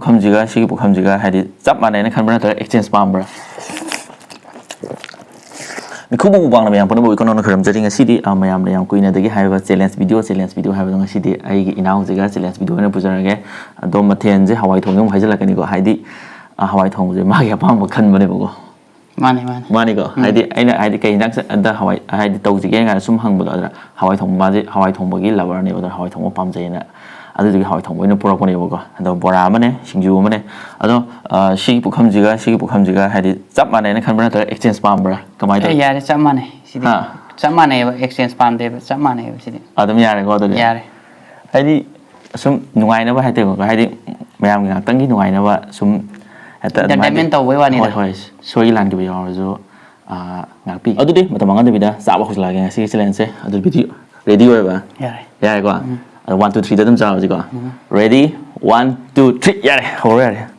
ꯄꯨꯈꯝꯁꯤꯒ ꯁꯤꯒꯤ ꯄꯨꯈꯝꯁꯤꯒ ꯍꯥꯏꯗꯤ ꯆꯞ ꯃꯥꯟꯅꯩꯅ ꯈꯟꯕ꯭ꯔꯥ ꯅꯠꯇ꯭ꯔꯒ ꯑꯦꯛꯁꯆꯦꯟꯖ ꯄꯥꯝꯕ꯭ꯔꯥ Mitkhuba mukbang mayam pun boleh konon khurumjari ngasi mayam yang kuina degi haiba challenge video haiba ngasi di ai inau jega challenge video na pujarage do mathen je hawai thongum haijalakani ko haidi hawai thong je ma ya pam khan bane bo mani ko haidi kai nak da hawai haidi tawji ge nga sum hang bo da hawai thong ma je hawai thong bogi lover ne da hawai thong pam je na adu hawai thong boina purak bane bo ko ado bora mane singju mane ado shi pukham jiga haidi chap mane na khan bana ta exchange pam bra kamai da yare chap mane sidi chap mane exchange pam de chap mane sidi adum yare ko da yare haidi sum nungai na ba haite ko haidi mayam ga tang gi nungai na ba sum entertainment to we wani hoi soi lan gi yo zo ngakpi adu de matam ngam de bida sa ba khusla ga si challenge se adu video ready oi ba yare ko 1 2 3 da dum cha ji ko ready 1 2 3 yare ho yare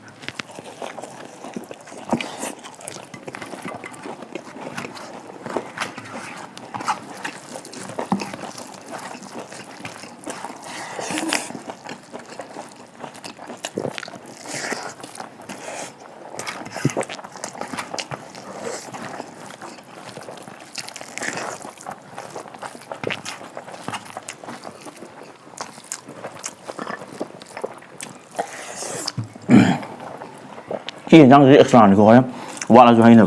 Ini yang jadi ekstra nih pokoknya wala juga ini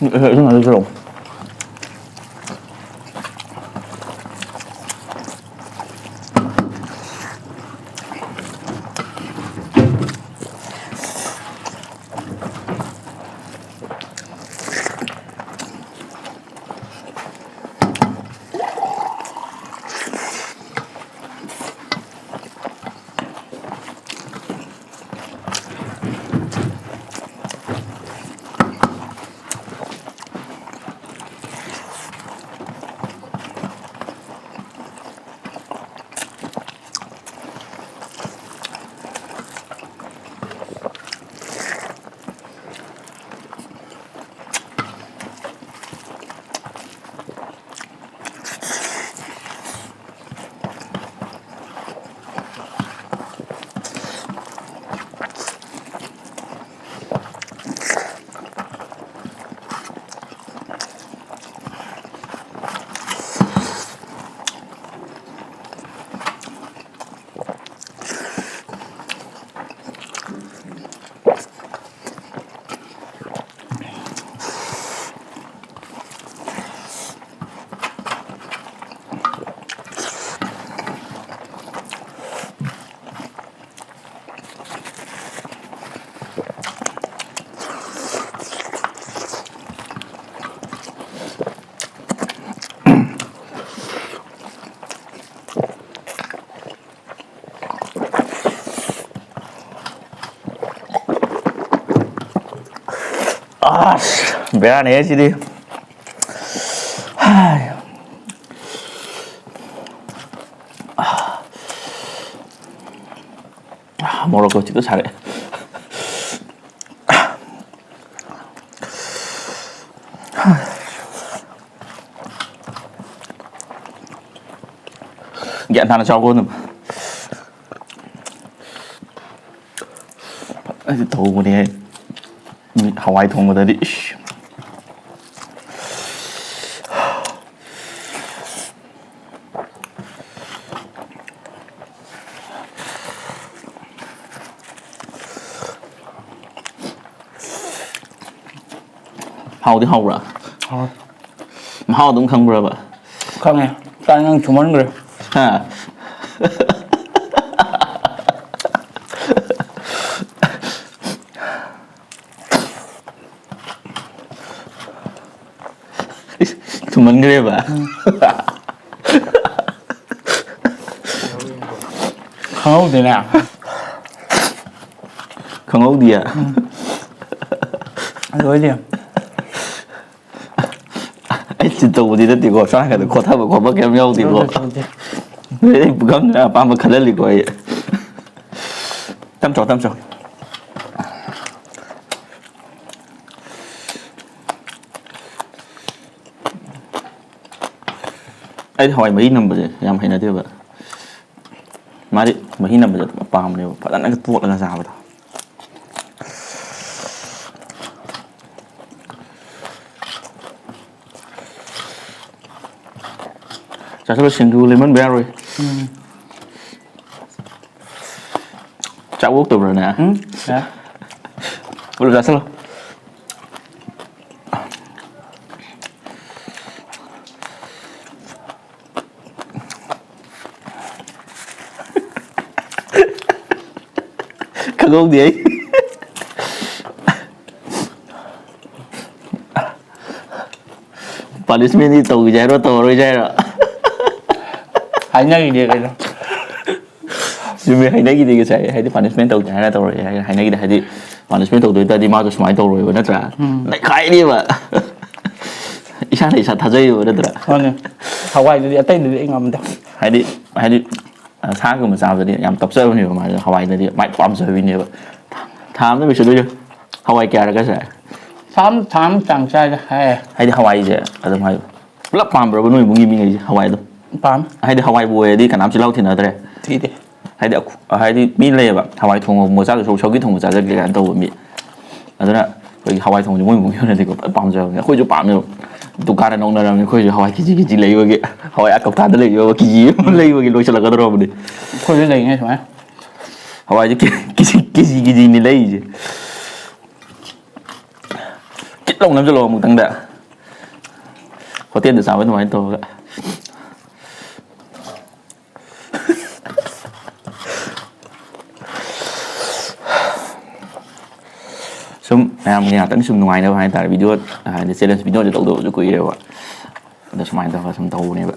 itu nggak ada 베라네 시디. 모로코 집도 잘해. Dạ thằng cho cô thầu một đi Hawaii thùng một đi hầu thì hầu rồi mà hầu cũng không rồi vậy không nghe tao đang chủ món rồi ha tụi mình ghê vậy không ốc gì nào không ốc gì à rồi gì ấy chỉ tụ thì nó thì có sao cái có thao có bao nhiêu nhau thì có đấy bukan apa apa kalian lihat gue tam trò ấy hỏi mấy năm bây giờ em hay nói thế vậy mà đi mấy năm bây giờ pam này phải là cái tuột là sao vậy Chả sao single lemon berry. Chả uống từ rồi nè. Dạ. Bây giờ sao? Không uống gì? Punishment đi tù rồi. Hãy nhớ gì vậy đó. Vì hay nói gì thì sẽ hay đi punishment tù chạy ra tù rồi hay nói gì hay đi punishment tù tới đi mau cho smile tù rồi nó trả lại khai đi mà isang này sao thật dây rồi đó Thôi Hawaii đi tới đi ngầm đó hay đi sáng của mình sao rồi đi làm tập sơ nhiều mà Hawaii này đi mạnh phẩm rồi vì nhiều tham nó bị sửa chưa Hawaii kia là cái gì tham chẳng sai hay đi Hawaii gì ở đâu hay lắp pam rồi nuôi bún gì gì Hawaii đâu pam hay đi Hawaii buổi đi cả năm chỉ lâu thì nữa đấy thì đi hay đi min lệ vậy Hawaii thùng một giá số cái thùng một giá cái cái tàu bị đó là cái Hawaii thùng chúng mình muốn này thì có pam rồi khôi cho pam rồi tụ cá này nông là khôi cho Hawaii cái gì lấy cái Hawaii Ekok thà lấy cái gì lấy cái lối chơi là cái đó rồi khôi lấy nghe phải Hawaii cái gì này lấy gì chết lòng lắm cho lo một thằng đã có tiền được sao với nó anh tôi sum em nghe tấn sum ngoài đâu hay tại video để challenge video để tốc độ cho quý đều ạ để sum anh tao sum tàu này vậy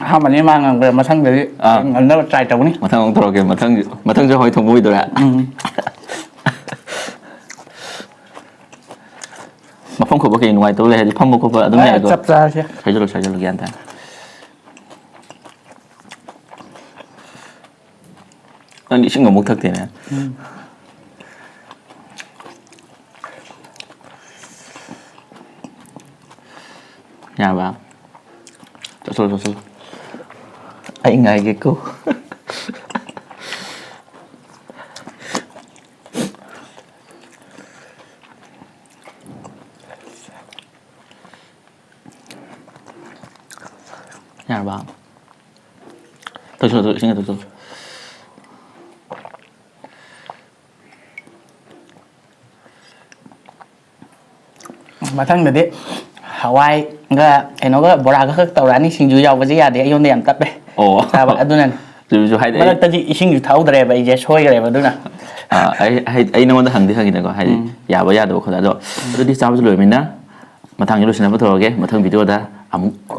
không mà nếu mang về mà thằng đấy anh nó trai trâu ní mà thằng ông tao kìa mà thằng cho hỏi thùng vui rồi ạ mà phong khổ cái ngoài tôi lên thì phong một vợ đúng này rồi chập ra chứ thấy cho được gian thằng anh nghĩ chỉ ngồi một thực thì nè nhà vào cho anh ngày cái cô nhà vào tôi xin tôi mà thằng đấy đi Hawaii cái nó có bỏ ra cái tàu rán đi xin chú giàu với gì à để anh em tập đấy ồ sao vậy tôi nên chú hay đấy mà tôi chỉ xin chú thấu đấy vậy giờ xôi cái này mà đúng nè ấy nó đang hàng này có hay giả với giả đồ không đã rồi tôi đi sao rồi mình đó mà thằng như lúc nào mà thằng video đó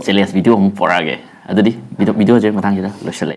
challenge video không bỏ ra cái đi video chơi mà thằng gì đó rồi